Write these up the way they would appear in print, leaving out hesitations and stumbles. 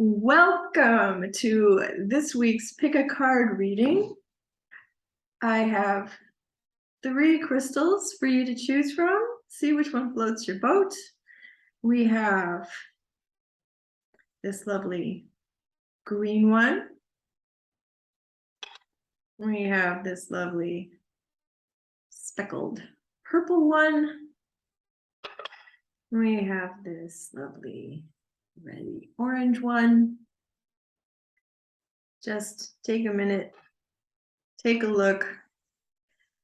Welcome to this week's Pick a Card reading. I have 3 crystals for you to choose from. See which one floats your boat. We have this lovely green one. We have this lovely speckled purple one. We have this lovely red orange one. Just take a minute, take a look,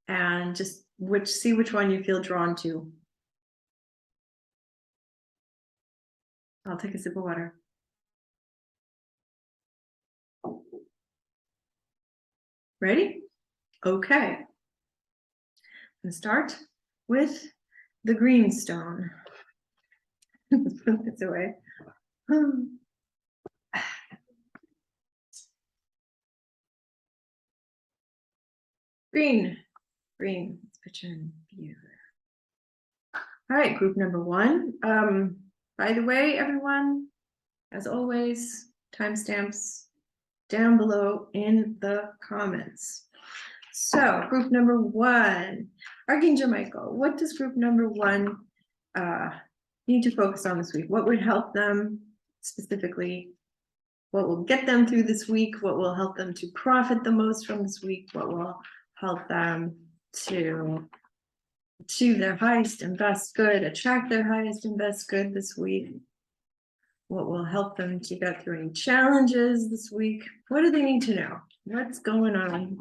and just see which one you feel drawn to. I'll take a sip of water. Ready? Okay. I'm going to start with the green stone. Let's put this away. Green. Let's put you in view. All right, group number 1. By the way, everyone, as always, timestamps down below in the comments. So, group number 1, Archangel Michael, what does group number 1 need to focus on this week? What would help them specifically? What will get them through this week? What will help them to profit the most from this week? What will help them to achieve their highest and best good, attract their highest and best good this week? What will help them to get through any challenges this week? What do they need to know? What's going on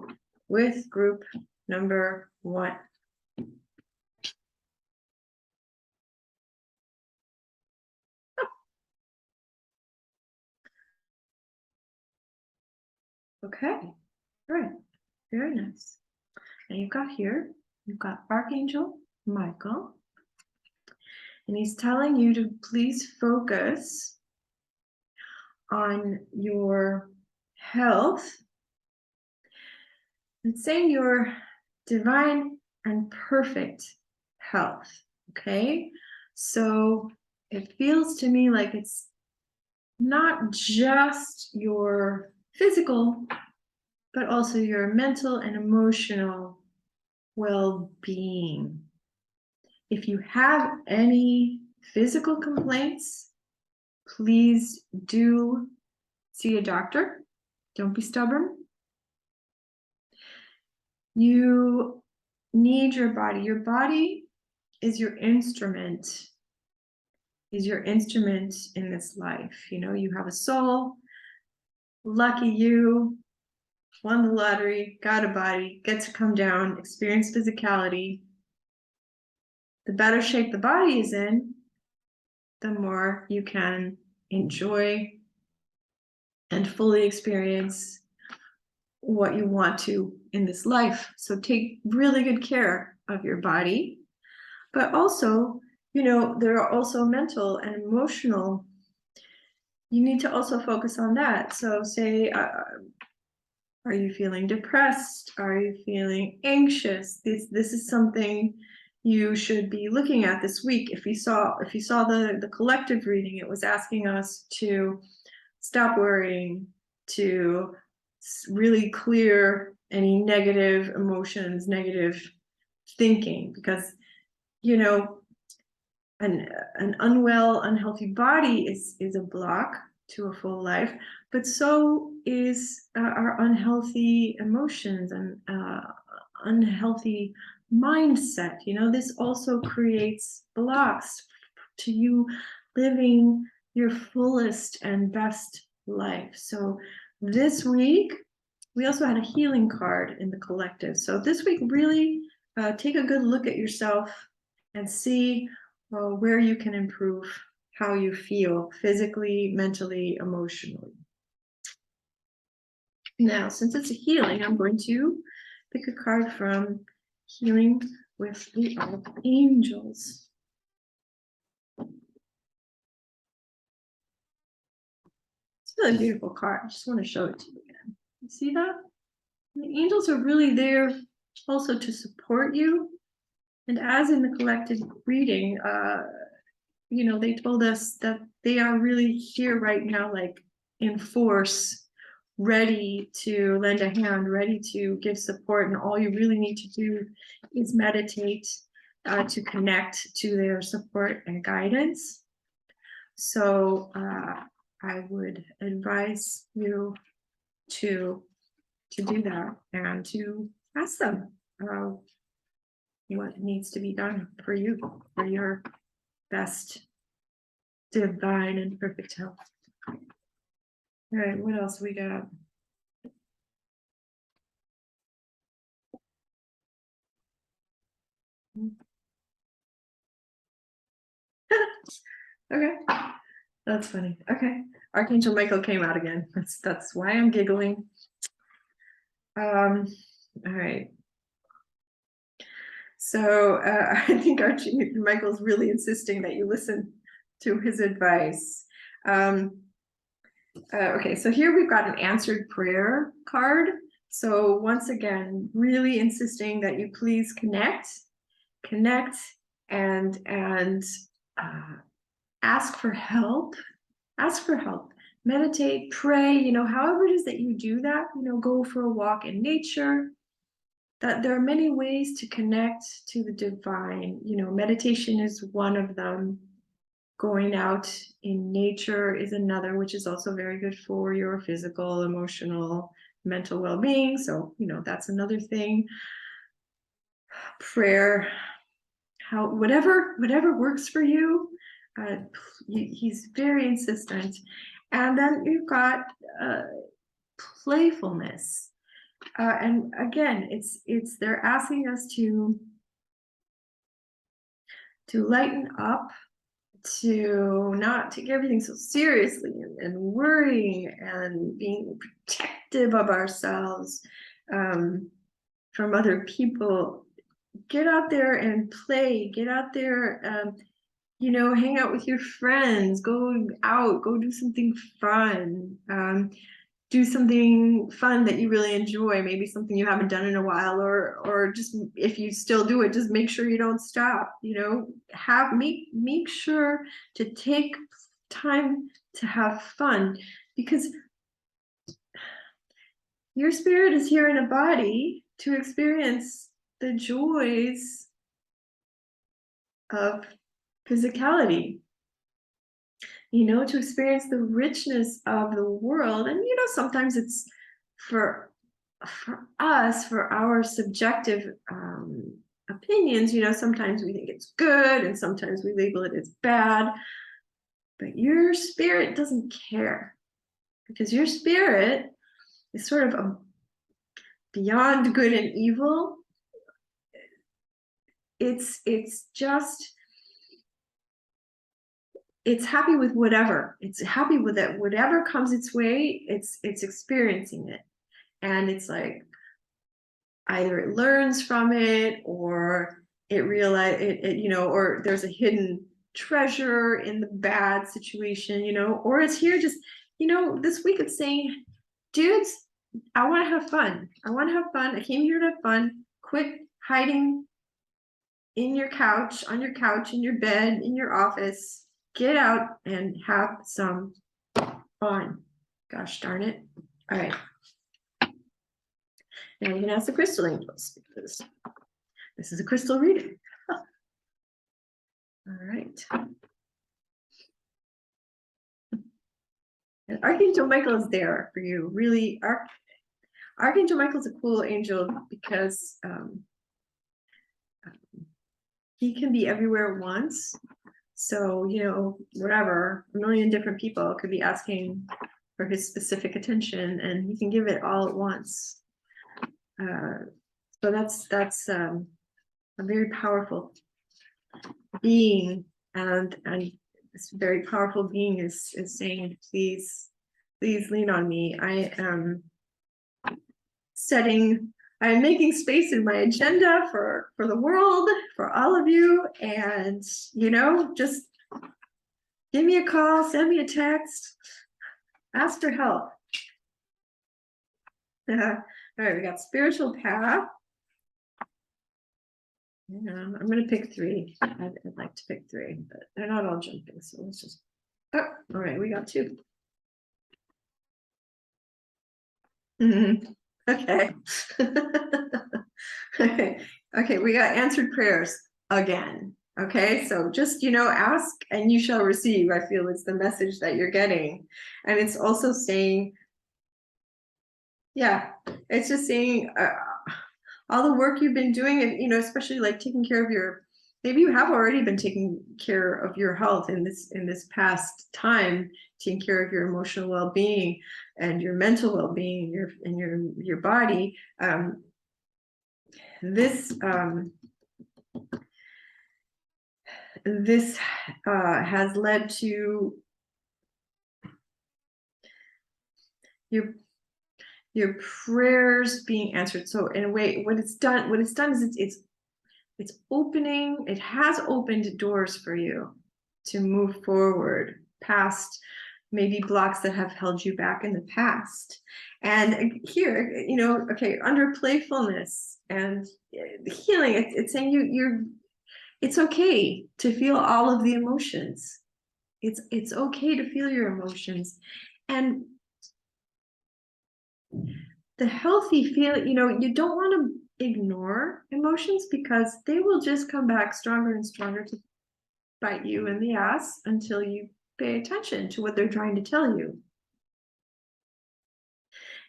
with group number 1? Okay, all right, very nice. And you've got Archangel Michael, and he's telling you to please focus on your health. It's saying your divine and perfect health, okay? So it feels to me like it's not just your physical, but also your mental and emotional well-being. If you have any physical complaints, please do see a doctor. Don't be stubborn. You need your body. Your body is your instrument, in this life. You know, you have a soul. Lucky you, won the lottery, got a body, get to come down, experience physicality. The better shape the body is in, the more you can enjoy and fully experience what you want to in this life. So take really good care of your body, but also, you know, there are also mental and emotional. You need to also focus on that. So say, are you feeling depressed? Are you feeling anxious? This is something you should be looking at this week. If you saw the collective reading, it was asking us to stop worrying, to really clear any negative emotions, negative thinking, because, you know, an unwell, unhealthy body is a block to a full life, but so is our unhealthy emotions and unhealthy mindset. You know, this also creates blocks to you living your fullest and best life. So this week, we also had a healing card in the collective. So this week, really take a good look at yourself and see where you can improve how you feel physically, mentally, emotionally. Now, since it's a healing, I'm going to pick a card from Healing with the Archangels. It's a really beautiful card. I just want to show it to you again. You see that? And the angels are really there also to support you. And as in the collective reading, you know, they told us that they are really here right now, like in force, ready to lend a hand, ready to give support, and all you really need to do is meditate to connect to their support and guidance. So I would advise you to do that and to ask them what needs to be done for you, for your best divine and perfect health. All right, what else we got? Okay, that's funny. Okay, Archangel Michael came out again. That's why I'm giggling. All right. So I think Archangel Michael's really insisting that you listen to his advice. Okay, so here we've got an answered prayer card. So once again, really insisting that you please connect and ask for help. Ask for help. Meditate, pray, you know, however it is that you do that, you know, go for a walk in nature. That there are many ways to connect to the divine. You know, meditation is one of them. Going out in nature is another, which is also very good for your physical, emotional, mental well-being. So, you know, that's another thing. Prayer, whatever works for you. He's very insistent. And then you've got playfulness. And again, they're asking us to lighten up, to not take everything so seriously and worrying and being protective of ourselves from other people. Get out there and play. Get out there, you know, hang out with your friends. Go out. Go do something fun. Do something fun that you really enjoy, maybe something you haven't done in a while, or just if you still do it, just make sure you don't stop. You know, make sure to take time to have fun, because your spirit is here in a body to experience the joys of physicality, you know, to experience the richness of the world. And, you know, sometimes it's for us, for our subjective opinions, you know, sometimes we think it's good and sometimes we label it as bad. But your spirit doesn't care, because your spirit is sort of beyond good and evil. It's just, it's happy with whatever. It's happy with it. Whatever comes its way, it's experiencing it. And it's like, either it learns from it, or it realizes it, you know, or there's a hidden treasure in the bad situation, you know, or it's here just, you know, this week it's saying, dudes, I want to have fun. I want to have fun. I came here to have fun. Quit hiding in your couch, on your couch, in your bed, in your office. Get out and have some fun. Gosh darn it. All right. Now we can ask the crystal angels, because this is a crystal reading. All right. And Archangel Michael is there for you. Really, Archangel Michael's a cool angel, because he can be everywhere at once. So, you know, whatever, a million different people could be asking for his specific attention, and he can give it all at once. So that's a very powerful being, and this very powerful being is saying, please lean on me. I am making space in my agenda for the world, for all of you, and, you know, just give me a call, send me a text, ask for help. All right, we got spiritual path. Yeah, I'm gonna pick 3. I'd like to pick 3, but they're not all jumping, so let's just, oh, all right, we got 2. Mhm. Okay. Okay. Okay, we got answered prayers again. Okay, so just, ask and you shall receive. I feel it's the message that you're getting. And it's also saying, yeah, it's just saying all the work you've been doing, and, especially like taking care of maybe you have already been taking care of your health in this past time, taking care of your emotional well-being and your mental well-being, your body. This has led to your prayers being answered. So in a way, what it's done is it has opened doors for you to move forward past maybe blocks that have held you back in the past. And here, okay, under playfulness and healing, it's saying it's okay to feel all of the emotions. It's okay to feel your emotions. And the healthy feel, you don't want to ignore emotions because they will just come back stronger and stronger to bite you in the ass until you pay attention to what they're trying to tell you.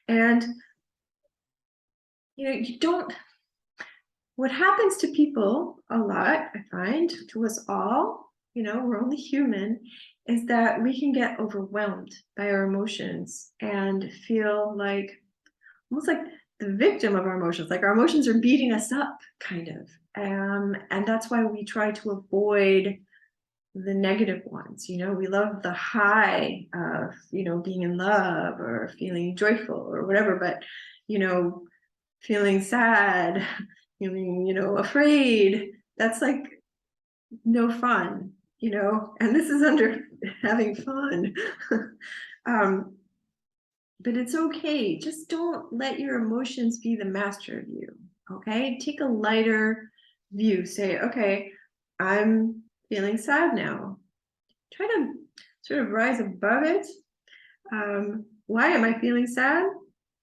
And you don't, what happens to people a lot, I find, to us all, we're only human, is that we can get overwhelmed by our emotions and feel like almost like the victim of our emotions, like our emotions are beating us up, kind of. And that's why we try to avoid the negative ones. We love the high of, being in love or feeling joyful or whatever, but, feeling sad, feeling, afraid, that's like no fun, and this is under having fun. But it's okay. Just don't let your emotions be the master of you. Okay, take a lighter view. Say, okay, I'm feeling sad now. Try to sort of rise above it. Why am I feeling sad?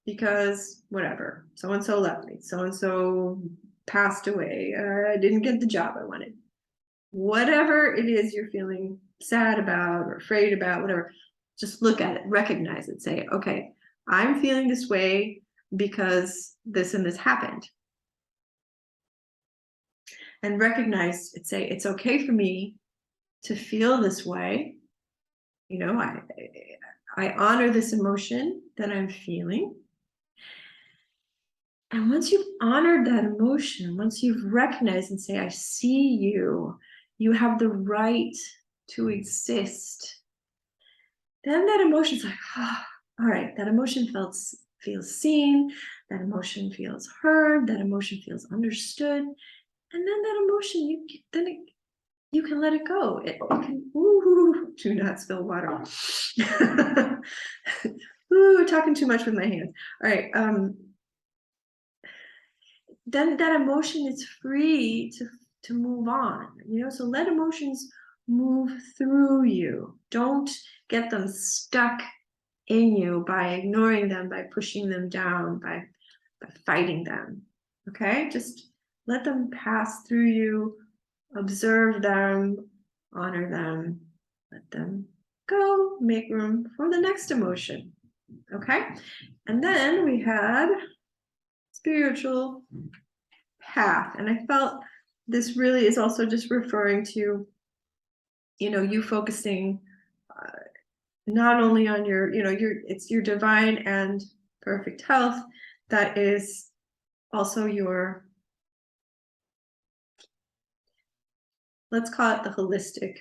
Because whatever, so and so left me, so and so passed away, I didn't get the job I wanted. Whatever it is you're feeling sad about or afraid about, whatever, just look at it, recognize it, say, okay, I'm feeling this way because this and this happened. And recognize it, say, it's okay for me to feel this way. I honor this emotion that I'm feeling. And once you've honored that emotion, once you've recognized and say, I see you, you have the right to exist, then that emotion's like, oh, all right, that emotion feels seen, that emotion feels heard, that emotion feels understood. And then that emotion, you can let it go. It can, do not spill water. Ooh, talking too much with my hands. All right. Then that emotion is free to move on, so let emotions move through you. Don't get them stuck in you by ignoring them, by pushing them down, by fighting them. Okay, just let them pass through you, observe them, honor them, let them go, make room for the next emotion. Okay, and then we had spiritual path, and I felt this really is also just referring to you focusing not only on your it's your divine and perfect health, that is also your, let's call it the holistic,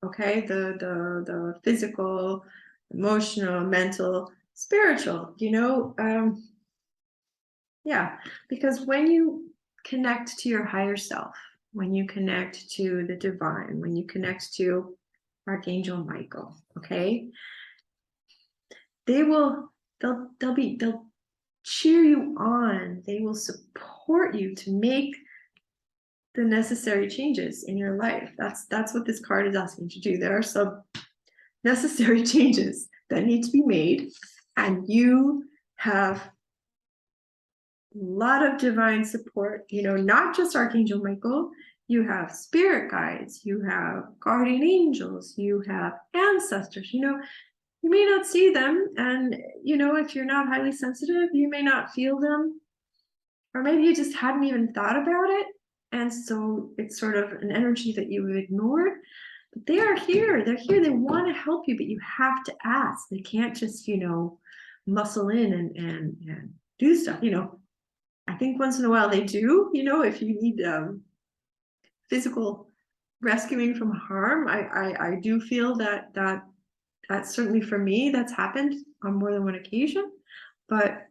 okay, the physical, emotional, mental, spiritual, yeah, because when you connect to your higher self, when you connect to the divine, when you connect to Archangel Michael, okay, they'll cheer you on, they will support you to make the necessary changes in your life. That's what this card is asking you to do. There are some necessary changes that need to be made, and you have a lot of divine support, you know, not just Archangel Michael. You have spirit guides, you have guardian angels, you have ancestors, you know, you may not see them. And, you know, if you're not highly sensitive, you may not feel them, or maybe you just hadn't even thought about it. And so it's sort of an energy that you've ignored, but they are here. They're here. They want to help you, but you have to ask. They can't just, you know, muscle in and do stuff. You know, I think once in a while they do, you know, if you need physical rescuing from harm. I do feel that certainly for me, that's happened on more than one occasion. But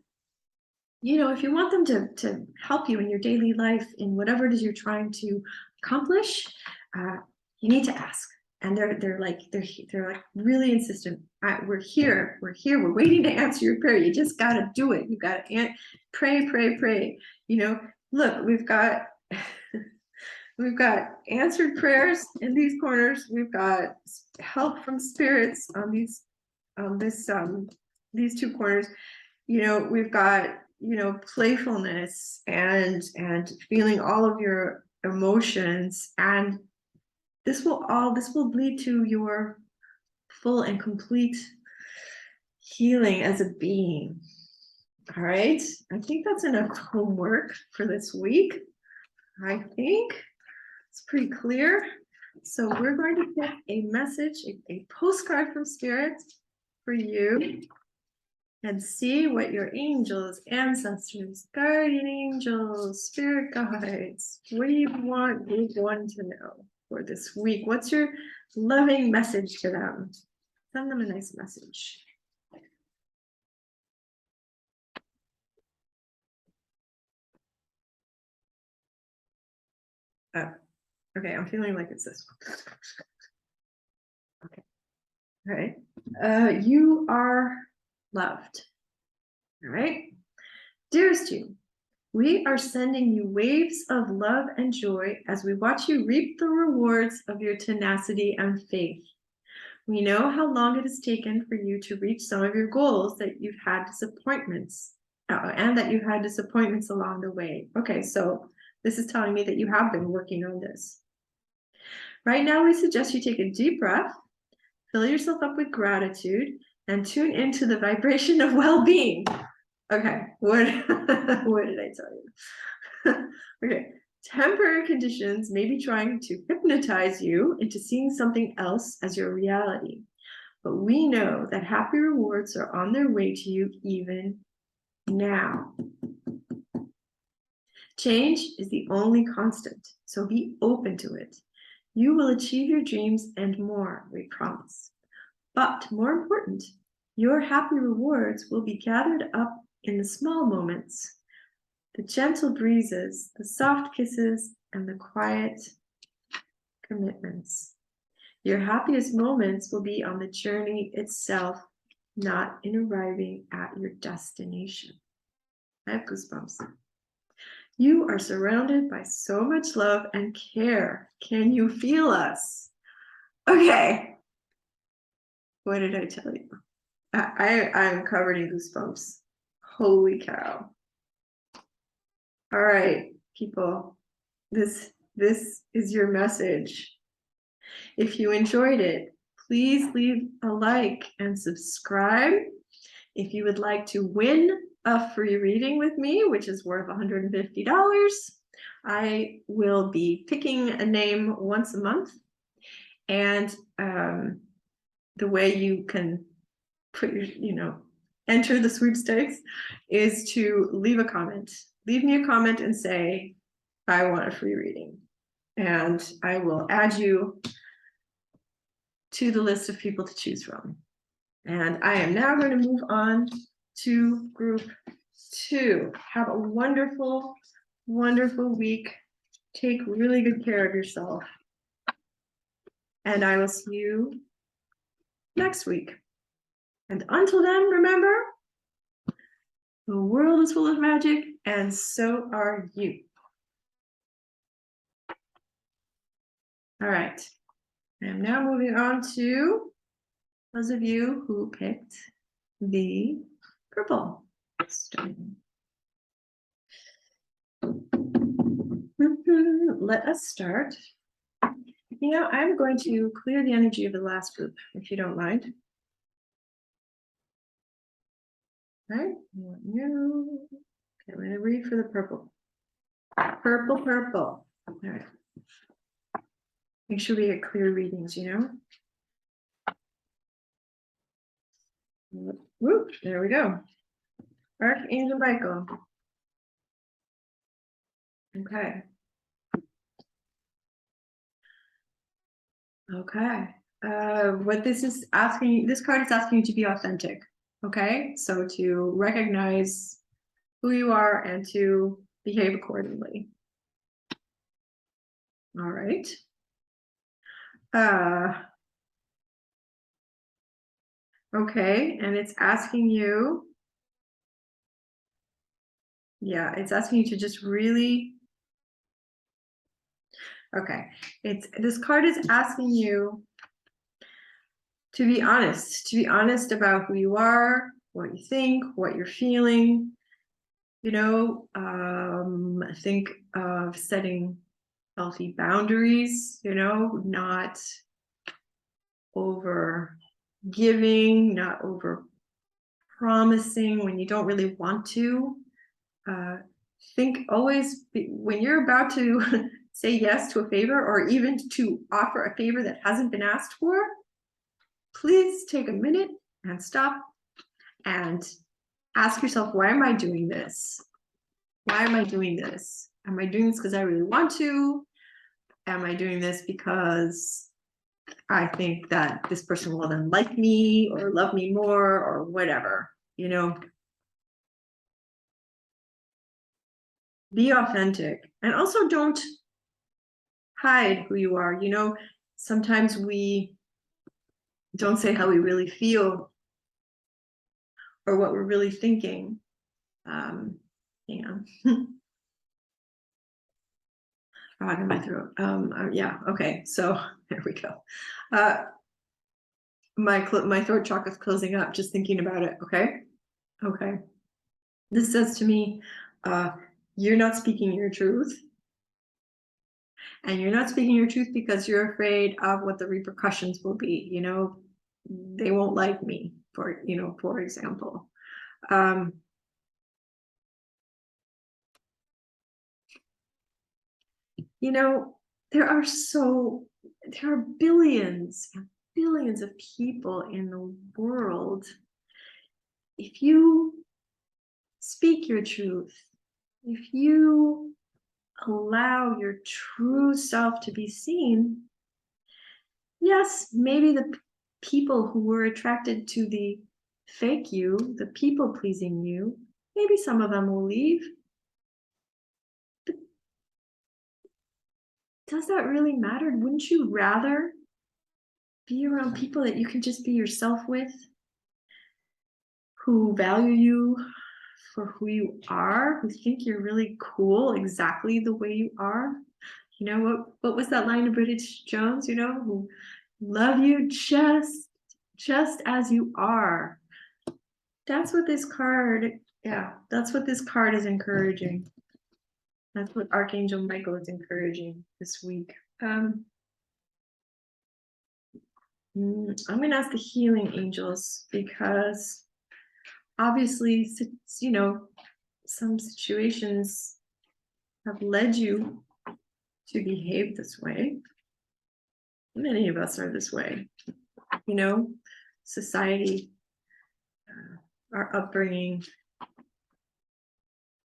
you know, if you want them to help you in your daily life, in whatever it is you're trying to accomplish, you need to ask. And they're like really insistent. We're here, we're waiting to answer your prayer. You just got to do it. You got to pray. You know, look, we've got we've got answered prayers in these corners. We've got help from spirits on these two corners. You know, we've got, you know, playfulness and feeling all of your emotions, and this will lead to your full and complete healing as a being. All right, I think that's enough homework for this week. I think it's pretty clear. So we're going to pick a message, a postcard from Spirit for you, and see what your angels, ancestors, guardian angels, spirit guides, what do you want group 1 to know for this week? What's your loving message to them? Send them a nice message. Oh, okay, I'm feeling like it's this one. Okay, all right. You are loved. All right. Dearest you, we are sending you waves of love and joy as we watch you reap the rewards of your tenacity and faith. We know how long it has taken for you to reach some of your goals, that you've had disappointments, and that you've had disappointments along the way. Okay, so this is telling me that you have been working on this. Right now, we suggest you take a deep breath, fill yourself up with gratitude, and tune into the vibration of well-being. Okay, what did I tell you? Okay, temporary conditions may be trying to hypnotize you into seeing something else as your reality, but we know that happy rewards are on their way to you even now. Change is the only constant, so be open to it. You will achieve your dreams and more, we promise. But more important, your happy rewards will be gathered up in the small moments, the gentle breezes, the soft kisses, and the quiet commitments. Your happiest moments will be on the journey itself, not in arriving at your destination. I have goosebumps. You are surrounded by so much love and care. Can you feel us? Okay. What did I tell you? I'm covered in goosebumps. Holy cow. All right, people, this is your message. If you enjoyed it, please leave a like and subscribe. If you would like to win a free reading with me, which is worth $150, I will be picking a name once a month. And the way you can put your, enter the sweepstakes is to leave a comment. Leave me a comment and say, I want a free reading. And I will add you to the list of people to choose from. And I am now going to move on to group 2. Have a wonderful, wonderful week. Take really good care of yourself. And I will see you next week. And until then, remember, the world is full of magic, and so are you. All right. I'm now moving on to those of you who picked the purple. starting. Let us start. You know, I'm going to clear the energy of the last group, if you don't mind. All right, you. Okay, I'm going to read for the purple. Purple. All right. Make sure we get clear readings, you know. Whoop, there we go. Archangel Michael. Okay. Okay. What this is asking, this card is asking you to be authentic. Okay, so to recognize who you are and to behave accordingly. All right. Okay, and it's asking you, yeah, it's asking you to just really, okay, this card is asking you to be honest about who you are, what you think, what you're feeling. You know, think of setting healthy boundaries, you know, not over giving, not over promising when you don't really want to. Think always, when you're about to say yes to a favor or even to offer a favor that hasn't been asked for, please take a minute and stop and ask yourself, why am I doing this? Why am I doing this? Am I doing this because I really want to? Am I doing this because I think that this person will then like me or love me more or whatever, you know? Be authentic, and also don't hide who you are. You know, sometimes we don't say how we really feel or what we're really thinking. Hang on. Frog in my throat. Yeah, okay, so there we go. My throat chakra is closing up just thinking about it. Okay. This says to me, you're not speaking your truth. And you're not speaking your truth because you're afraid of what the repercussions will be. You know, they won't like me, for example. You know, there are billions and billions of people in the world. If you speak your truth, if you allow your true self to be seen, yes, maybe the people who were attracted to the fake you, the people pleasing you, maybe some of them will leave. But does that really matter? Wouldn't you rather be around people that you can just be yourself with, who value you for who you are, who think you're really cool exactly the way you are? You know, what was that line of Bridget Jones, you know, who love you just as you are. That's what this card, that's what this card is encouraging. That's what Archangel Michael is encouraging this week. I'm going to ask the healing angels, because obviously, you know, some situations have led you to behave this way. Many of us are this way, you know, society, our upbringing,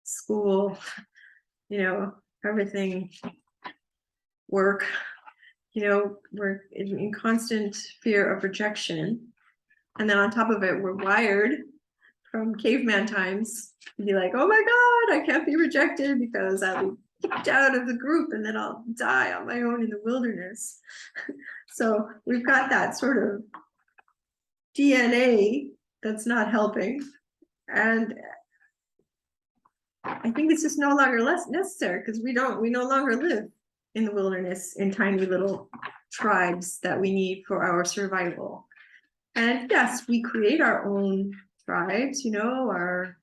school, you know, everything, work, you know, we're in constant fear of rejection. And then on top of it, we're wired from caveman times to be like, oh my God, I can't be rejected because I'll be kicked out of the group and then I'll die on my own in the wilderness. So we've got that sort of DNA that's not helping. And I think it's just no longer less necessary, because we no longer live in the wilderness in tiny little tribes that we need for our survival. And yes, we create our own tribes, you know, our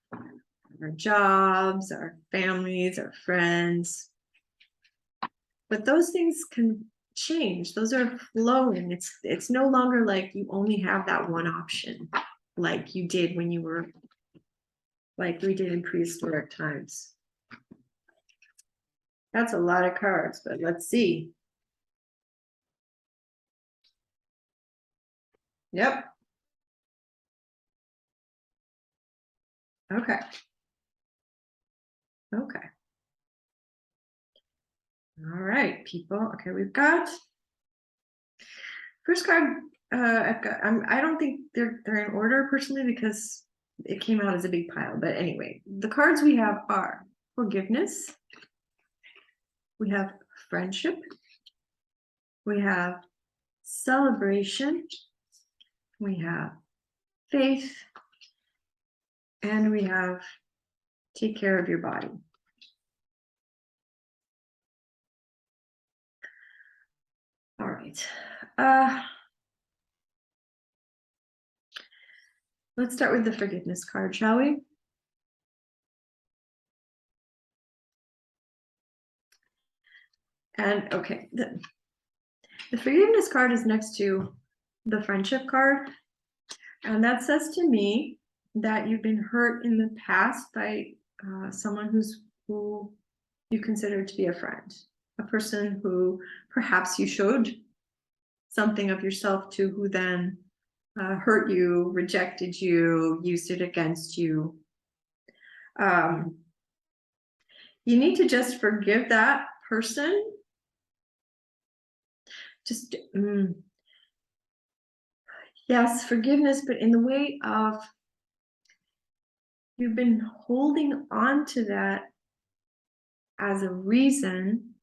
our jobs, our families, our friends. But those things can change. Those are flowing. It's no longer like you only have that one option, like you did when you were, like we did in prehistoric times. That's a lot of cards, but let's see. Yep. Okay. Okay. All right, people. Okay, we've got first card. I've got. I don't think they're in order personally because it came out as a big pile. But anyway, the cards we have are forgiveness. We have friendship. We have celebration. We have faith, and we have take care of your body. All right. Let's start with the forgiveness card, shall we? And okay, the forgiveness card is next to the friendship card. And that says to me that you've been hurt in the past by someone who you consider to be a friend, a person who perhaps you showed something of yourself to, who then hurt you, rejected you, used it against you. You need to just forgive that person. Just, yes, forgiveness, but in the way of you've been holding on to that as a reason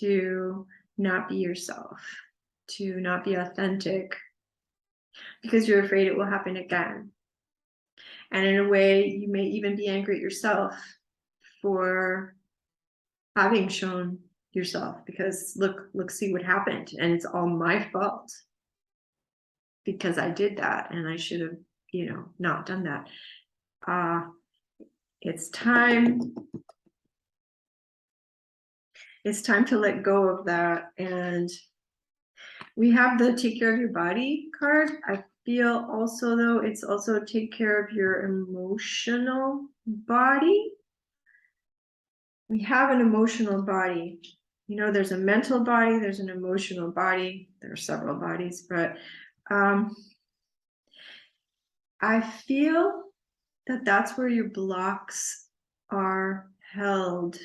to not be yourself, to not be authentic, because you're afraid it will happen again. And in a way, you may even be angry at yourself for having shown yourself, because look, see what happened, and it's all my fault because I did that, and I should have, not done that. It's time to let go of that. And we have the take care of your body card. I feel also, though, it's also take care of your emotional body. We have an emotional body. There's a mental body, there's an emotional body. There are several bodies, but I feel that that's where your blocks are held.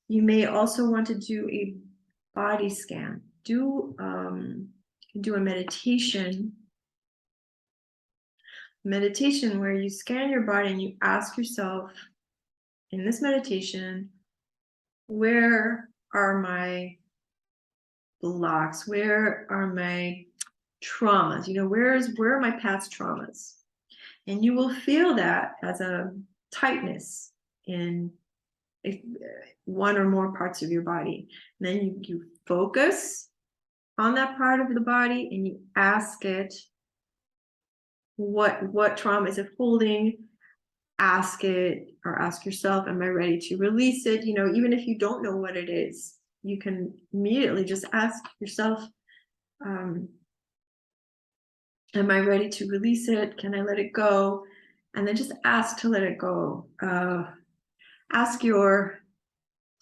You may also want to do a body scan. Do a meditation where you scan your body and you ask yourself in this meditation, where are my blocks? Where are my traumas? Where are my past traumas? And you will feel that as a tightness in one or more parts of your body. And then you focus on that part of the body and you ask it, what trauma is it holding? Ask it, or ask yourself, am I ready to release it? Even if you don't know what it is, you can immediately just ask yourself, am I ready to release it? Can I let it go? And then just ask to let it go.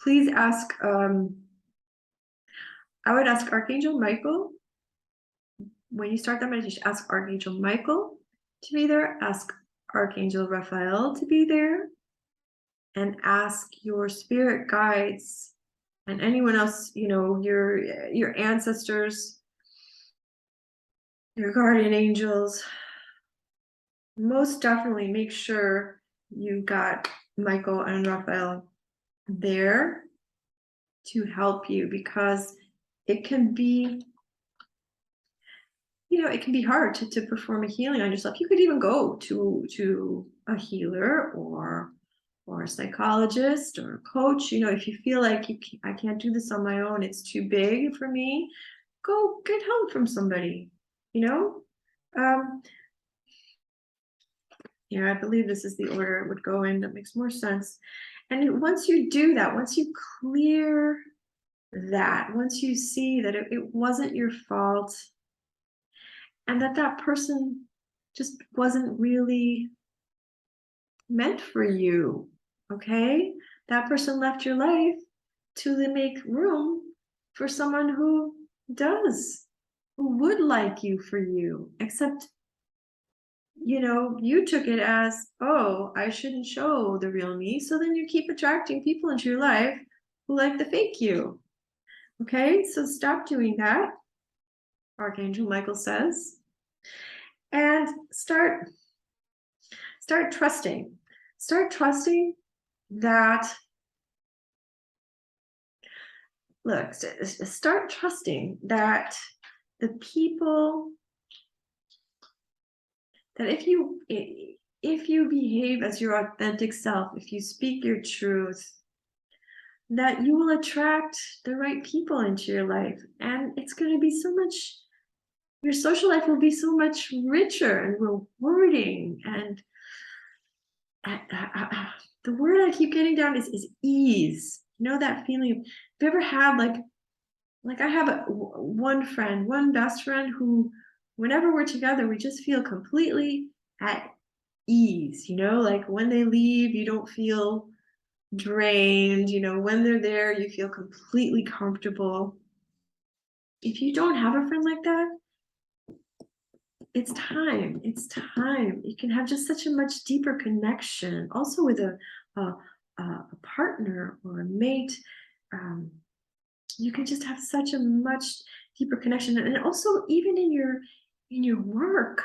Please ask, I would ask Archangel Michael, when you start that meditation, ask Archangel Michael to be there, ask Archangel Raphael to be there, and ask your spirit guides and anyone else, your ancestors, your guardian angels. Most definitely make sure you got Michael and Raphael there to help you, because it can be, it can be hard to perform a healing on yourself. You could even go to a healer or a psychologist or a coach. If you feel like I can't do this on my own, it's too big for me, go get help from somebody. Yeah, I believe this is the order it would go in. That makes more sense. And once you do that, once you clear that, once you see that it wasn't your fault, and that that person just wasn't really meant for you, okay? That person left your life to make room for someone who does, who would like you for you, except, you know, you took it as, oh, I shouldn't show the real me. So then you keep attracting people into your life who like the fake you. Okay, so stop doing that, Archangel Michael says, and start trusting. Start trusting that, look, start trusting that the people, that if you behave as your authentic self, if you speak your truth, that you will attract the right people into your life. And it's going to be so much, your social life will be so much richer and rewarding. And the word I keep getting down is ease. You know, that feeling of, have you ever had like I have one friend, one best friend who, whenever we're together, we just feel completely at ease, you know, like when they leave, you don't feel drained, you know, when they're there, you feel completely comfortable. If you don't have a friend like that, it's time. It's time. You can have just such a much deeper connection. Also with a partner or a mate, you can just have such a much deeper connection. And also even in your work,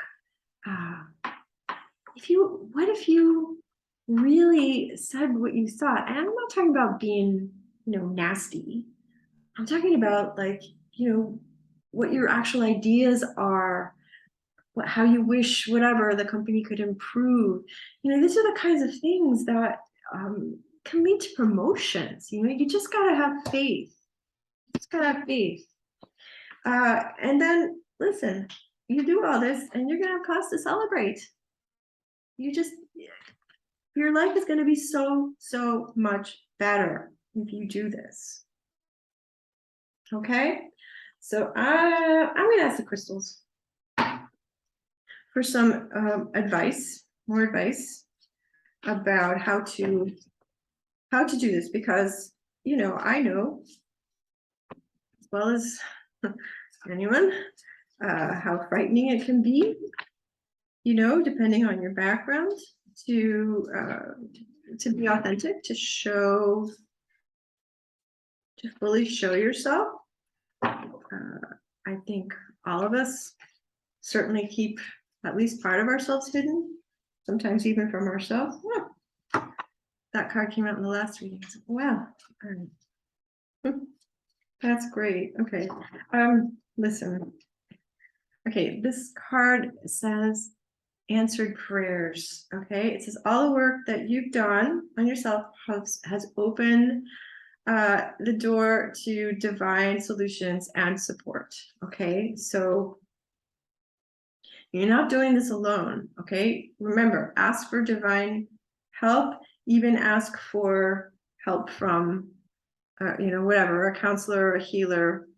what if you really said what you thought? And I'm not talking about being, you know, nasty. I'm talking about, like, you know, what your actual ideas are, how you wish whatever the company could improve. You know, these are the kinds of things that can lead to promotions. You know, you just gotta have faith. Just gotta have faith. And then listen, you do all this and you're gonna have cause to celebrate. Your life is gonna be so much better if you do this. Okay? So I'm gonna ask the crystals for some more advice about how to do this, because, you know, I know as well as anyone how frightening it can be, you know, depending on your background, to be authentic, to fully show yourself. I think all of us certainly keep at least part of ourselves hidden, sometimes even from ourselves. Yeah. That card came out in the last reading. Wow. That's great. Okay. Listen. Okay, this card says answered prayers. Okay, it says all the work that you've done on yourself has opened the door to divine solutions and support. Okay, so you're not doing this alone. Okay, remember, ask for divine help, even ask for help from you know, whatever, a counselor, a healer,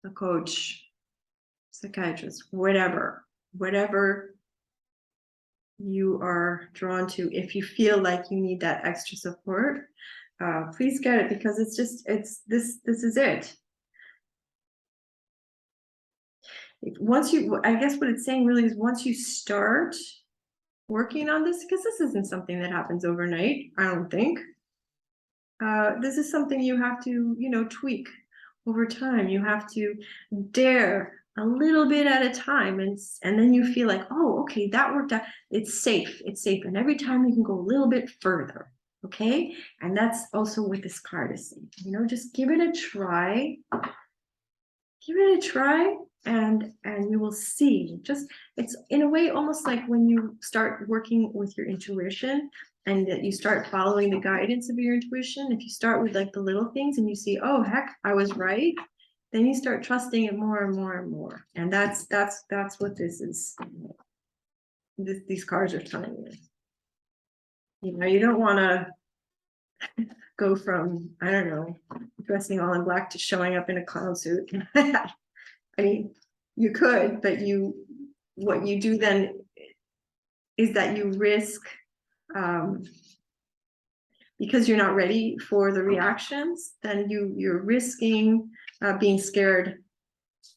a coach, psychiatrist, whatever you are drawn to. If you feel like you need that extra support, please get it, because this is it. Once you, I guess what it's saying really is, once you start working on this, because this isn't something that happens overnight, I don't think. This is something you have to, you know, tweak over time. You have to dare a little bit at a time, and then you feel like, oh, okay, that worked out. It's safe. And every time you can go a little bit further. Okay, and that's also what this card is saying. You know, just give it a try. And you will see. Just, it's in a way almost like when you start working with your intuition, and that you start following the guidance of your intuition. If you start with like the little things and you see, oh heck, I was right, then you start trusting it more and more and more. And that's what this is. these cards are telling you. You know, you don't want to go from, I don't know, dressing all in black to showing up in a clown suit. I mean, you could, but what you do then is that you risk, because you're not ready for the reactions, then you're risking being scared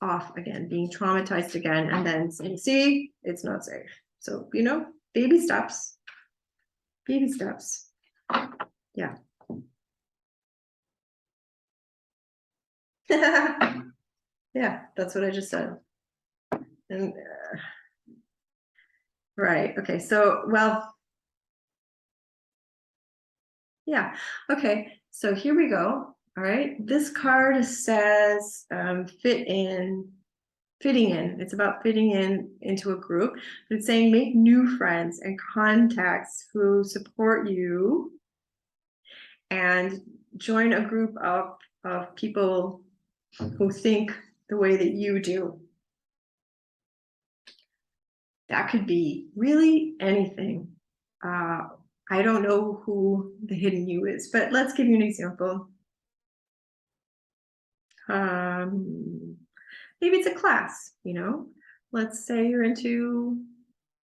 off again, being traumatized again, and then saying, see, it's not safe. So, you know, baby steps. Baby steps. Yeah. Yeah, that's what I just said. And right. Okay. So, well, yeah. Okay. So here we go. All right. This card says fitting in. It's about fitting in into a group. But it's saying make new friends and contacts who support you, and join a group of people who think the way that you do. That could be really anything. I don't know who the hidden you is, but let's give you an example. Maybe it's a class, you know. Let's say you're into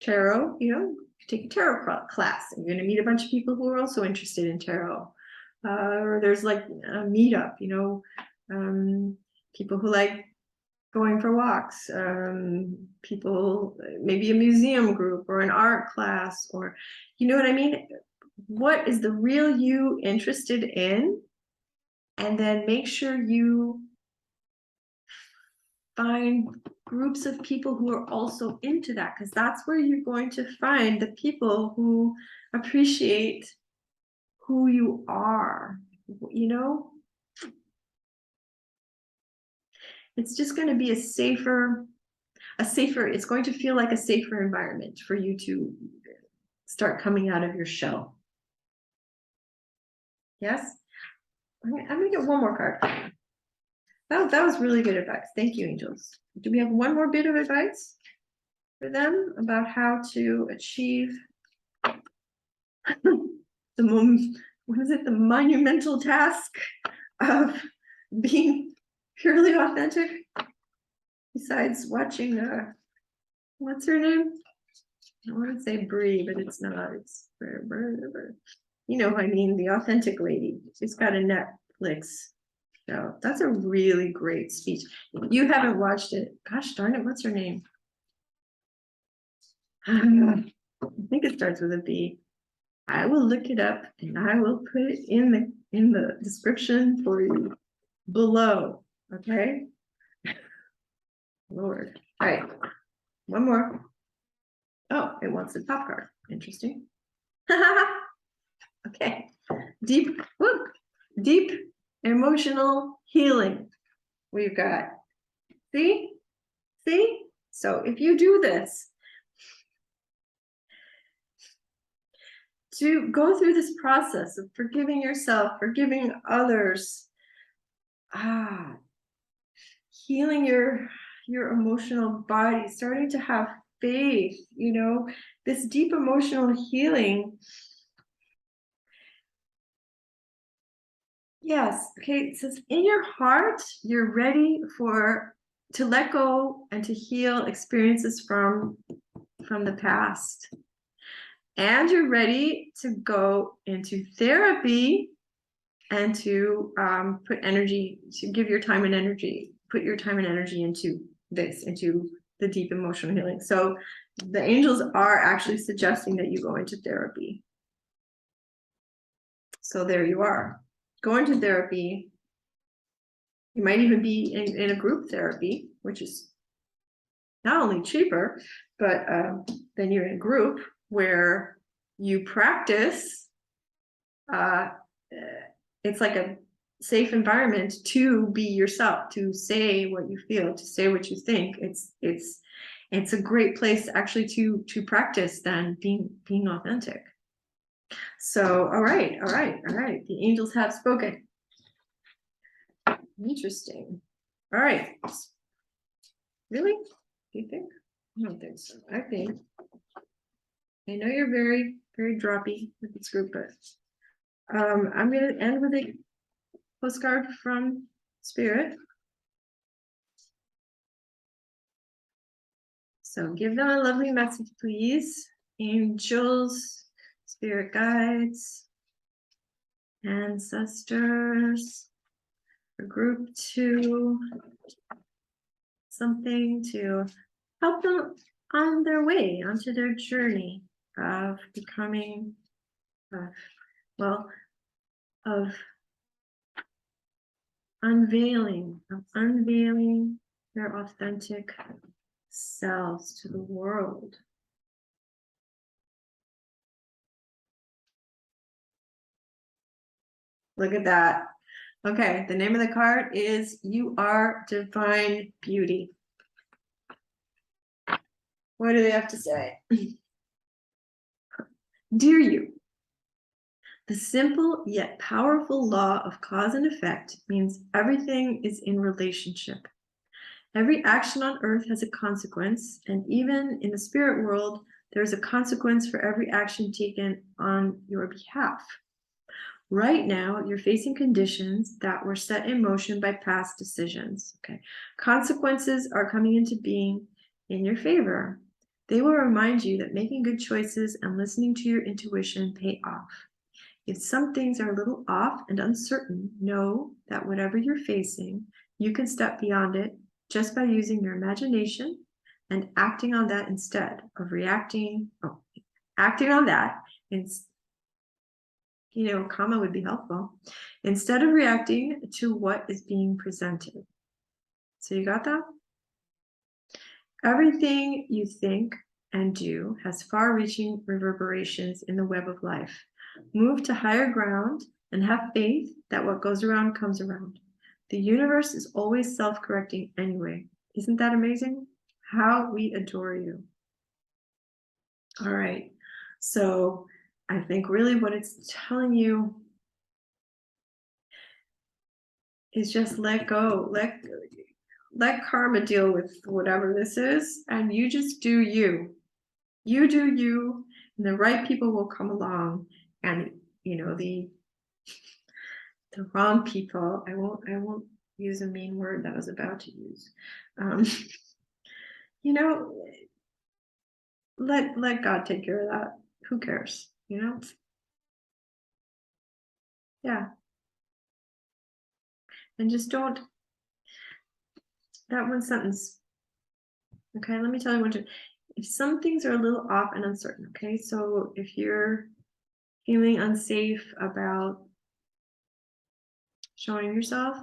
tarot, you know, you take a tarot class and you're going to meet a bunch of people who are also interested in tarot. Or there's like a meetup, you know, people who like going for walks, people, maybe a museum group or an art class, or, you know what I mean? What is the real you interested in? And then make sure you find groups of people who are also into that, because that's where you're going to find the people who appreciate who you are, you know? It's just going to be it's going to feel like a safer environment for you to start coming out of your shell. Yes? I'm going to get one more card. That was really good advice. Thank you, angels. Do we have one more bit of advice for them about how to achieve the monumental task of being purely authentic? Besides watching, what's her name? I want to say Brene, but it's not. It's you know who I mean, the authentic lady. She's got a Netflix show. That's a really great speech. If you haven't watched it, gosh darn it, what's her name? I think it starts with a B. I will look it up and I will put it in the description for you below. Okay. Lord. All right. One more. Oh, it wants the top card. Interesting. Okay. Deep emotional healing. We've got, see? So if you do this, to go through this process of forgiving yourself, forgiving others, healing your emotional body, starting to have faith, you know, this deep emotional healing. Yes, okay, it says in your heart, you're ready to let go and to heal experiences from the past. And you're ready to go into therapy and to put energy, to give your time and energy, put your time and energy into this, into the deep emotional healing. So the angels are actually suggesting that you go into therapy. So there you are. Go into therapy. You might even be in a group therapy, which is not only cheaper, but then you're in a group where you practice. It's like a safe environment to be yourself, to say what you feel, to say what you think. It's a great place actually to practice then being authentic. So, all right. The angels have spoken. Interesting. All right. Really? Do you think? I don't think so. I think I know you're very, very droppy with this group, but I'm going to end with a postcard from Spirit. So give them a lovely message, please. Angels, spirit guides, ancestors, for group 2, something to help them on their way, onto their journey of becoming, well, of unveiling their authentic selves to the world. Look at that. Okay, the name of the card is You Are Divine Beauty. What do they have to say? Dear you, the simple yet powerful law of cause and effect means everything is in relationship. Every action on earth has a consequence, and even in the spirit world, there's a consequence for every action taken on your behalf. Right now, you're facing conditions that were set in motion by past decisions. Okay, consequences are coming into being in your favor. They will remind you that making good choices and listening to your intuition pay off. If some things are a little off and uncertain, know that whatever you're facing, you can step beyond it just by using your imagination and acting on that instead of reacting. Acting on that, comma would be helpful, instead of reacting to what is being presented. So you got that? Everything you think and do has far-reaching reverberations in the web of life. Move to higher ground and have faith that what goes around comes around. The universe is always self-correcting anyway. Isn't that amazing? How we adore you. All right. So I think really what it's telling you is just let go. Let karma deal with whatever this is, and you just do you. You do you, and the right people will come along. And the wrong people, I won't use a mean word that I was about to use. Let God take care of that. Who cares? Yeah. And just don't, that one sentence. Okay, let me tell you if some things are a little off and uncertain, okay? So if you're feeling unsafe about showing yourself,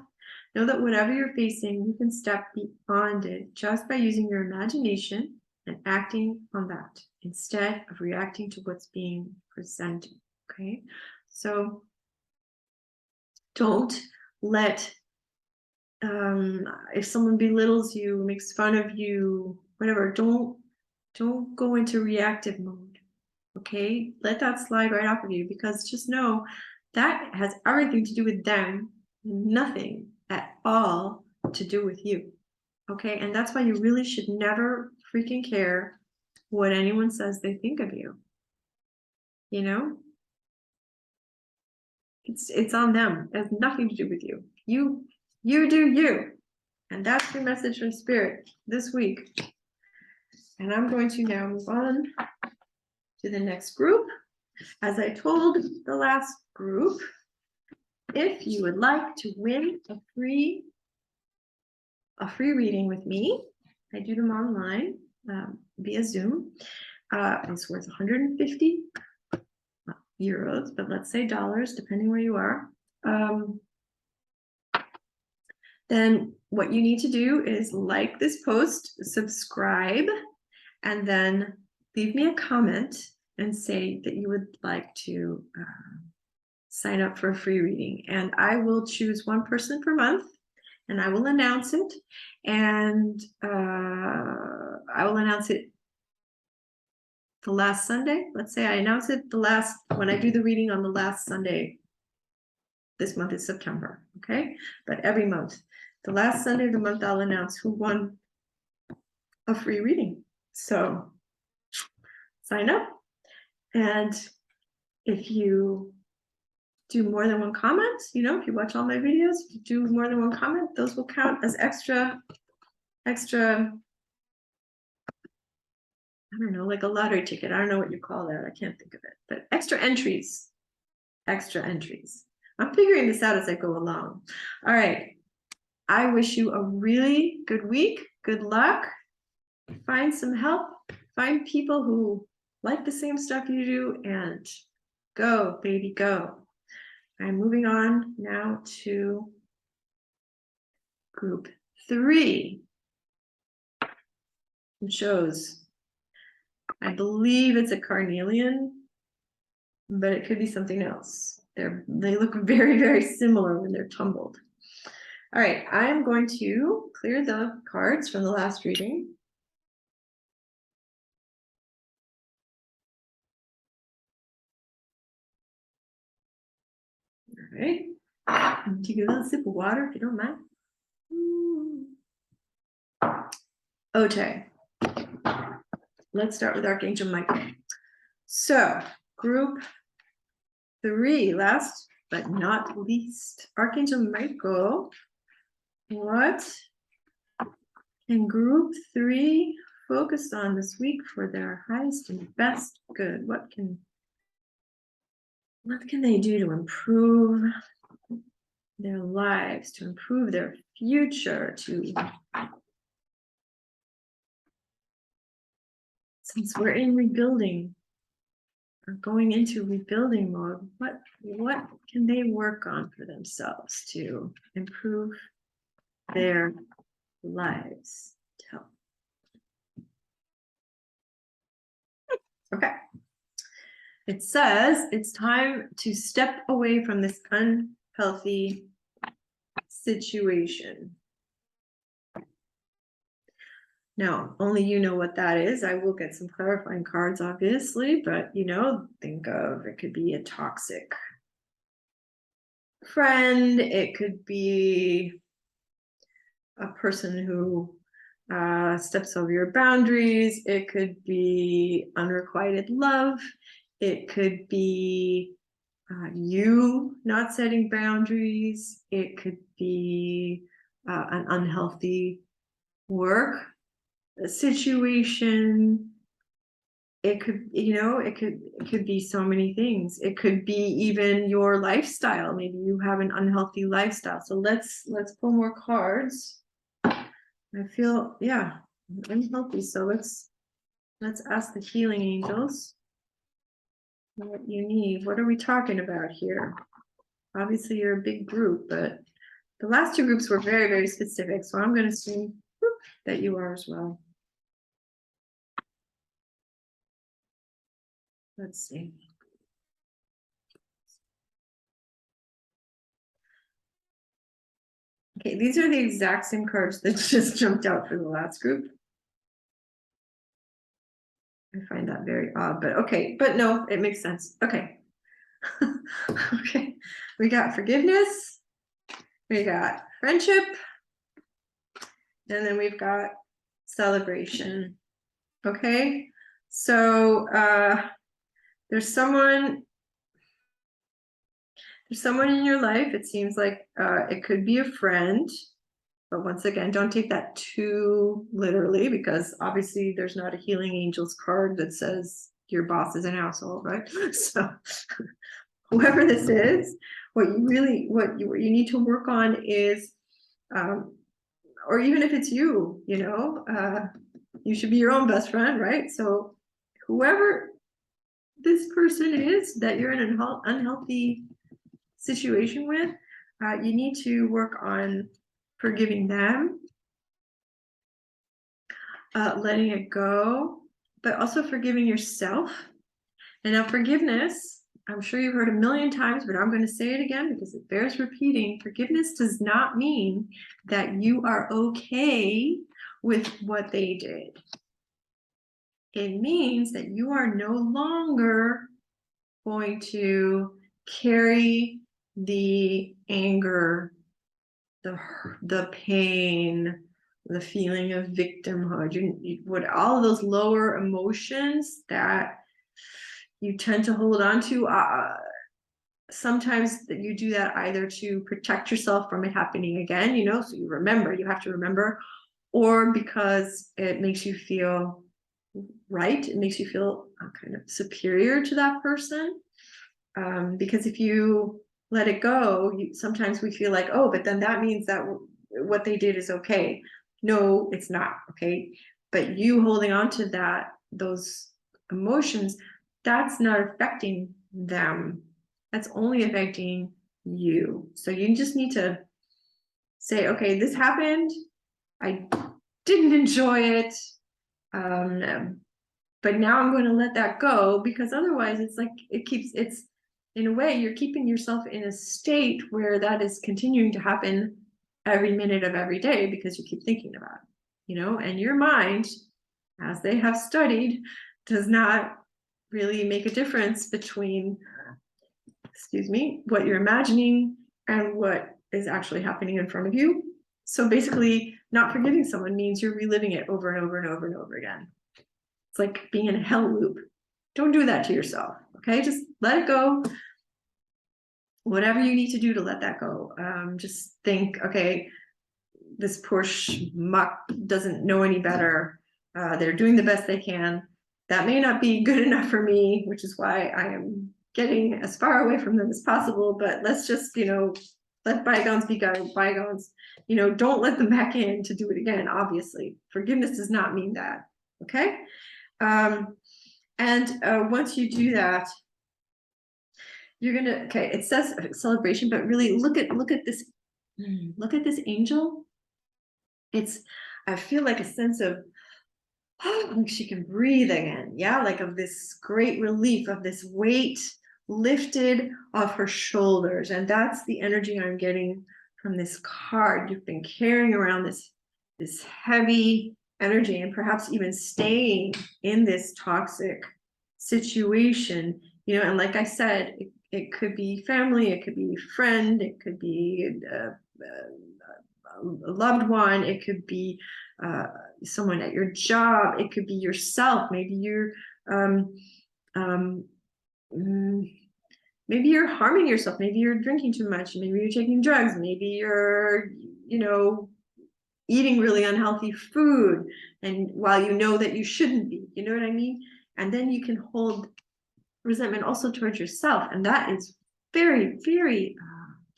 know that whatever you're facing, you can step beyond it just by using your imagination and acting on that instead of reacting to what's being presented, okay? So don't let, if someone belittles you, makes fun of you, whatever, don't go into reactive mode, okay? Let that slide right off of you, because just know that has everything to do with them, nothing at all to do with you, okay? And that's why you really should never freaking care what anyone says they think of you. It's on them. It has nothing to do with you. You do you. And that's your message from Spirit this week. And I'm going to now move on to the next group. As I told the last group, if you would like to win a free reading with me, I do them online via Zoom. It's worth 150 euros, but let's say dollars, depending where you are. Then what you need to do is like this post, subscribe, and then leave me a comment and say that you would like to sign up for a free reading. And I will choose one person per month, and I will announce it. And I will announce it the last Sunday. Let's say I announce it when I do the reading on the last Sunday. This month is September, okay? But every month, the last Sunday of the month, I'll announce who won a free reading. So sign up. And if you do more than one comment, you know, if you watch all my videos, if you do more than one comment, those will count as extra, I don't know, like a lottery ticket. I don't know what you call that. I can't think of it, but extra entries, I'm figuring this out as I go along. All right. I wish you a really good week. Good luck. Find some help. Find people who like the same stuff you do, and go, baby, go. I'm moving on now to group 3. It shows, I believe it's a carnelian, but it could be something else. They look very, very similar when they're tumbled. All right, I'm going to clear the cards from the last reading. All right, take a little sip of water if you don't mind. Okay, let's start with Archangel Michael. So, group 3, last but not least, Archangel Michael. What can group 3 focus on this week for their highest and best good? What can they do to improve their lives, to improve their future, since we're in rebuilding, or going into rebuilding mode, what can they work on for themselves to improve their lives? Okay. It says it's time to step away from this unhealthy situation. Now, only you know what that is. I will get some clarifying cards, obviously, but you know, think of, it could be a toxic friend. It could be a person who steps over your boundaries. It could be unrequited love. It could be you not setting boundaries. It could be an unhealthy work situation. It could, you know, it could be so many things. It could be even your lifestyle. Maybe you have an unhealthy lifestyle. So let's pull more cards. I feel, yeah, unhealthy. So let's ask the healing angels what you need. What are we talking about here? Obviously, you're a big group, but the last 2 groups were very, very specific. So I'm going to assume that you are as well. Let's see. Okay, these are the exact same cards that just jumped out for the last group. I find that very odd, but okay, but no, it makes sense. Okay. Okay, we got forgiveness, we got friendship, and then we've got celebration. Okay, so there's someone in your life. It seems like it could be a friend, but once again, don't take that too literally, because obviously there's not a healing angels card that says your boss is an asshole, right? So whoever this is, what you need to work on is, or even if it's you, you know, you should be your own best friend, right? So whoever this person is that you're in an unhealthy situation with, you need to work on forgiving them, letting it go, but also forgiving yourself. And now forgiveness, I'm sure you've heard a million times, but I'm going to say it again because it bears repeating. Forgiveness does not mean that you are okay with what they did. It means that you are no longer going to carry the anger, the pain, the feeling of victimhood, what all of those lower emotions that you tend to hold on to. Sometimes that you do that either to protect yourself from it happening again, you know, so you have to remember, or because it makes you feel right, it makes you feel kind of superior to that person. Because if you let it go, sometimes we feel like, oh, but then that means that what they did is okay. No, it's not, okay? But you holding on to those emotions, that's not affecting them. That's only affecting you. So you just need to say, okay, this happened. I didn't enjoy it. But now I'm going to let that go, because otherwise it's like it's in a way you're keeping yourself in a state where that is continuing to happen every minute of every day because you keep thinking about it, you know, and your mind, as they have studied, does not really make a difference between, excuse me, what you're imagining and what is actually happening in front of you. So basically, not forgiving someone means you're reliving it over and over and over and over again. It's like being in a hell loop. Don't do that to yourself, okay? Just let it go. Whatever you need to do to let that go. Just think, okay, this poor schmuck doesn't know any better. They're doing the best they can. That may not be good enough for me, which is why I am getting as far away from them as possible. But let's just, you know, let bygones be bygones. You know, don't let them back in to do it again, obviously. Forgiveness does not mean that, okay? Once you do that, you're gonna, okay, it says celebration, but really look at this angel. I feel like a sense of, oh, like she can breathe again. Yeah, like of this great relief, of this weight lifted off her shoulders. And that's the energy I'm getting from this card. You've been carrying around this heavy energy, and perhaps even staying in this toxic situation, you know. And like I said, it could be family, it could be friend, it could be a loved one, it could be someone at your job, it could be yourself. Maybe you're maybe you're harming yourself, maybe you're drinking too much, maybe you're taking drugs, maybe you're, you know, eating really unhealthy food, and while you know that you shouldn't be, you know what I mean? And then you can hold resentment also towards yourself, and that is very, very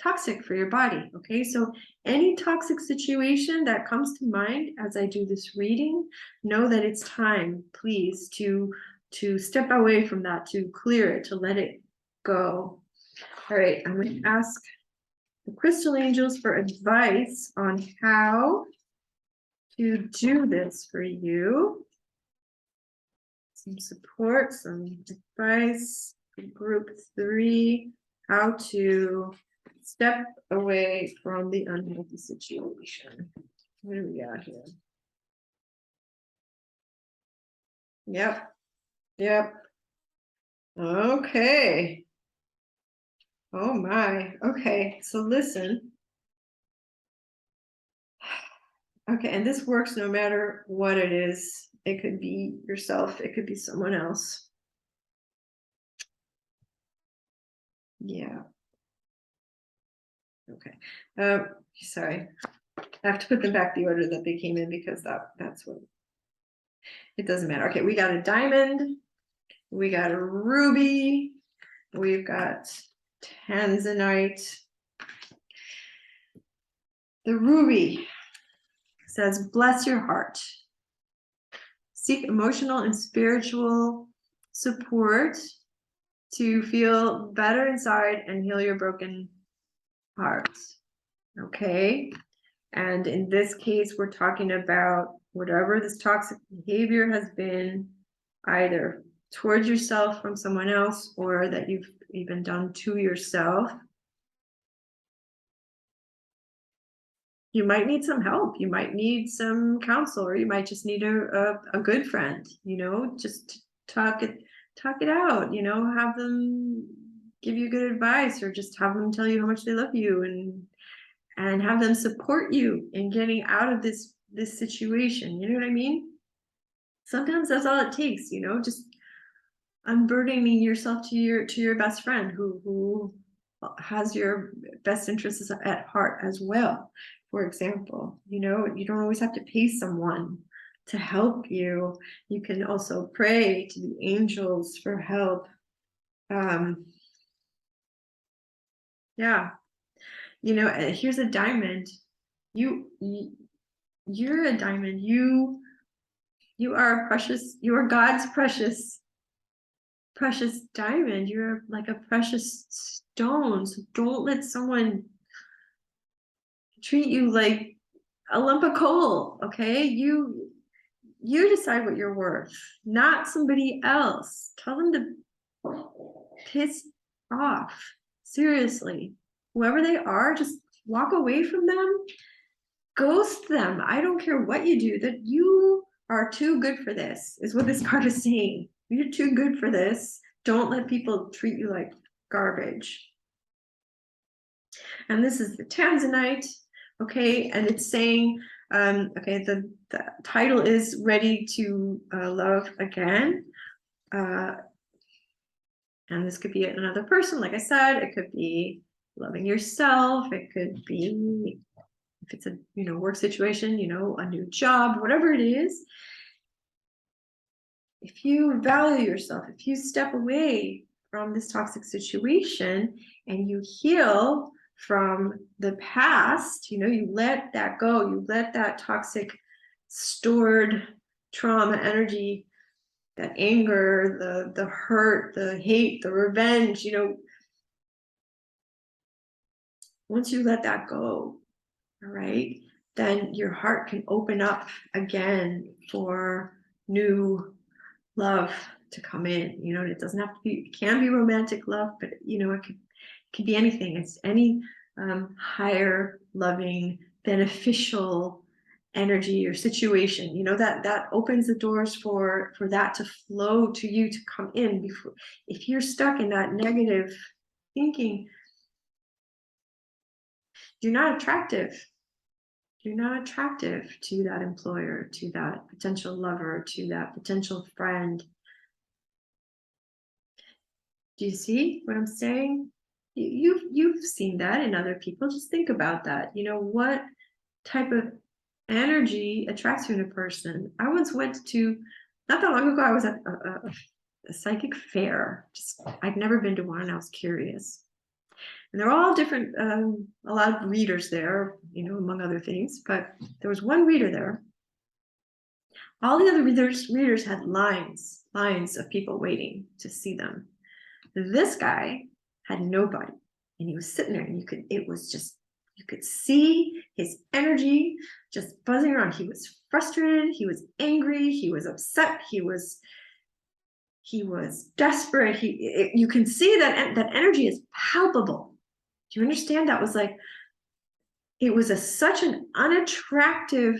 toxic for your body, okay? So any toxic situation that comes to mind as I do this reading, know that it's time, please, to step away from that, to clear it, to let it go. All right, I'm going to ask the crystal angels for advice on how to do this for you. Some support, some advice for group 3, how to step away from the unhealthy situation. What do we got here? Yep. Okay. Oh my. Okay, so listen. Okay, and this works no matter what it is. It could be yourself, it could be someone else. Yeah. Okay. Sorry. I have to put them back the order that they came in, because that's what it doesn't matter. Okay, we got a diamond, we got a ruby, we've got tanzanite. The ruby says, bless your heart. Seek emotional and spiritual support to feel better inside and heal your broken heart. Okay. And in this case, we're talking about whatever this toxic behavior has been, either towards yourself from someone else, or that you've even done to yourself. You might need some help. You might need some counsel, or you might just need a good friend, you know, just talk it out, you know, have them give you good advice, or just have them tell you how much they love you, and have them support you in getting out of this situation. You know what I mean? Sometimes that's all it takes, you know, just unburdening yourself to your best friend who has your best interests at heart as well. For example, you don't always have to pay someone to help you. You can also pray to the angels for help. Yeah, here's a diamond. You're a diamond. You are precious. You are God's precious diamond. You're like a precious stone. So don't let someone treat you like a lump of coal. Okay, you decide what you're worth, not somebody else. Tell them to piss off. Seriously, whoever they are, just walk away from them. Ghost them. I don't care what you do. That you are too good for this is what this card is saying. You're too good for this. Don't let people treat you like garbage. And this is the Tanzanite, okay? And it's saying, okay, the title is Ready to Love Again. And this could be another person, like I said. It could be loving yourself. It could be, if it's a work situation, a new job, whatever it is. If you value yourself, if you step away from this toxic situation and you heal from the past, you let that go, you let that toxic stored trauma energy, that anger, the hurt, the hate, the revenge, once you let that go, all right, then your heart can open up again for new love to come in. It doesn't have to be, it can be romantic love, but it could be anything. It's any higher, loving, beneficial energy or situation, that opens the doors for that to flow to you, to come in. Before, if you're stuck in that negative thinking, you're not attractive. You're not attractive to that employer, to that potential lover, to that potential friend. Do you see what I'm saying? You've seen that in other people. Just think about that. What type of energy attracts you in a person? I once went to, not that long ago, I was at a psychic fair. I'd never been to one, and I was curious. And they're all different, a lot of readers there, among other things, but there was one reader there. All the other readers had lines of people waiting to see them. This guy had nobody, and he was sitting there, and you could see his energy just buzzing around. He was frustrated, he was angry, he was upset, he was desperate. You can see that energy is palpable. Do you understand? That was like, it was such an unattractive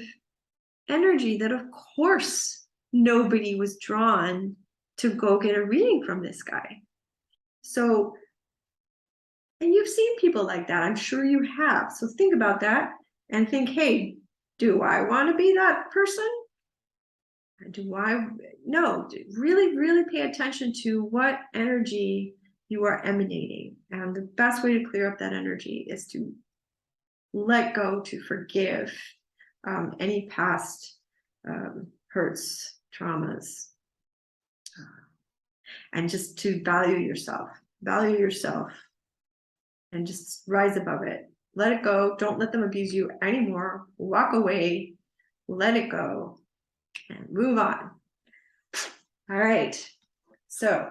energy that of course nobody was drawn to go get a reading from this guy. So, and you've seen people like that, I'm sure you have. So think about that and think, hey, do I want to be that person? No, really, really pay attention to what energy you are emanating. And the best way to clear up that energy is to let go, to forgive any past hurts, traumas, and just to value yourself, and just rise above it. Let it go. Don't let them abuse you anymore. Walk away, let it go, and move on. All right. So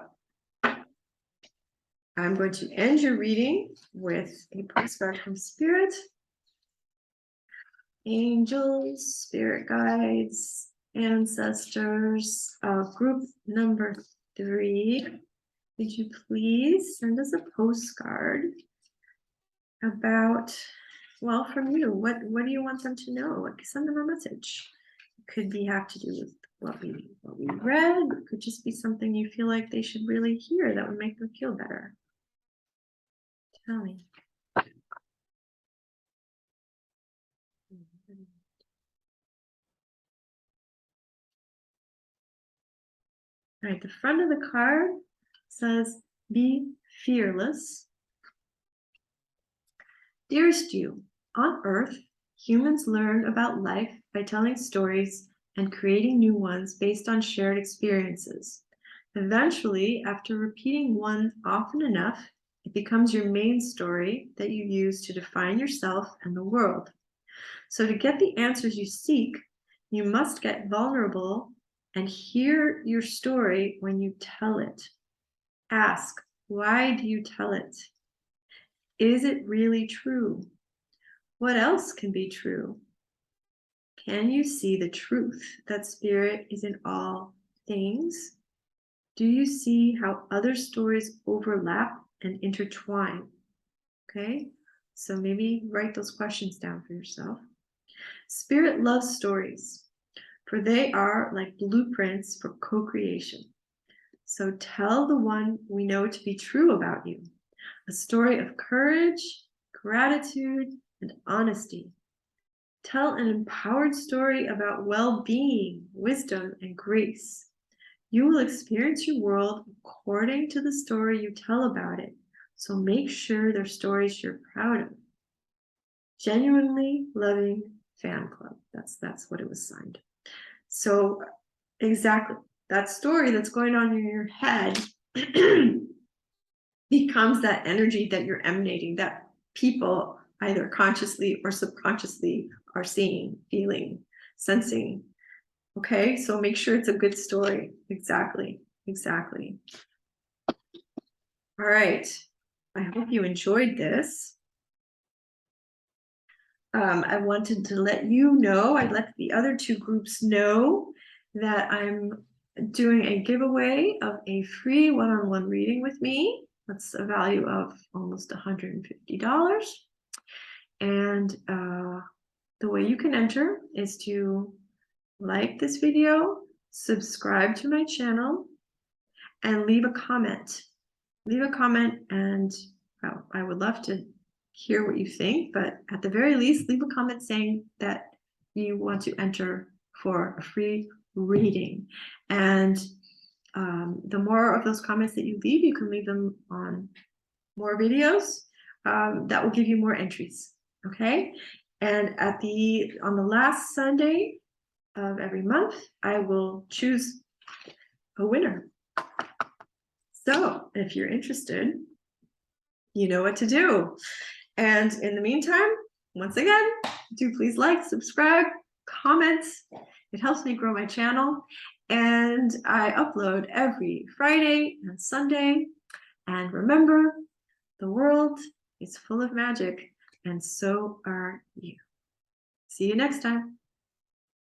I'm going to end your reading with a postcard from Spirit. Angels, spirit guides, ancestors of group number 3. Could you please send us a postcard about, well, from you, what do you want them to know? Send them a message. It could have to do with what we read. It could just be something you feel like they should really hear that would make them feel better. Tell me. All right, the front of the card says, be fearless. Dearest you, on Earth, humans learn about life by telling stories and creating new ones based on shared experiences. Eventually, after repeating one often enough, it becomes your main story that you use to define yourself and the world. So to get the answers you seek, you must get vulnerable and hear your story when you tell it. Ask, why do you tell it? Is it really true? What else can be true? Can you see the truth that spirit is in all things? Do you see how other stories overlap and intertwine? Okay, so maybe write those questions down for yourself. Spirit loves stories, for they are like blueprints for co-creation. So tell the one we know to be true about you, a story of courage, gratitude, and honesty. Tell an empowered story about well-being, wisdom, and grace. You will experience your world according to the story you tell about it, so make sure they're stories you're proud of. Genuinely loving fan club. That's what it was signed. So exactly, that story that's going on in your head becomes that energy that you're emanating, that people either consciously or subconsciously are seeing, feeling, sensing. Okay, so make sure it's a good story. Exactly. All right, I hope you enjoyed this. I wanted to let you know, I let the other two groups know that I'm doing a giveaway of a free one-on-one reading with me. That's a value of almost $150. And the way you can enter is to like this video, subscribe to my channel, and leave a comment. Leave a comment, and well, I would love to hear what you think, but at the very least, leave a comment saying that you want to enter for a free reading. And the more of those comments that you leave, you can leave them on more videos. That will give you more entries, okay? And on the last Sunday of every month, I will choose a winner. So if you're interested, you know what to do. And in the meantime, once again, do please like, subscribe, comment. It helps me grow my channel. And I upload every Friday and Sunday. And remember, the world is full of magic, and so are you. See you next time.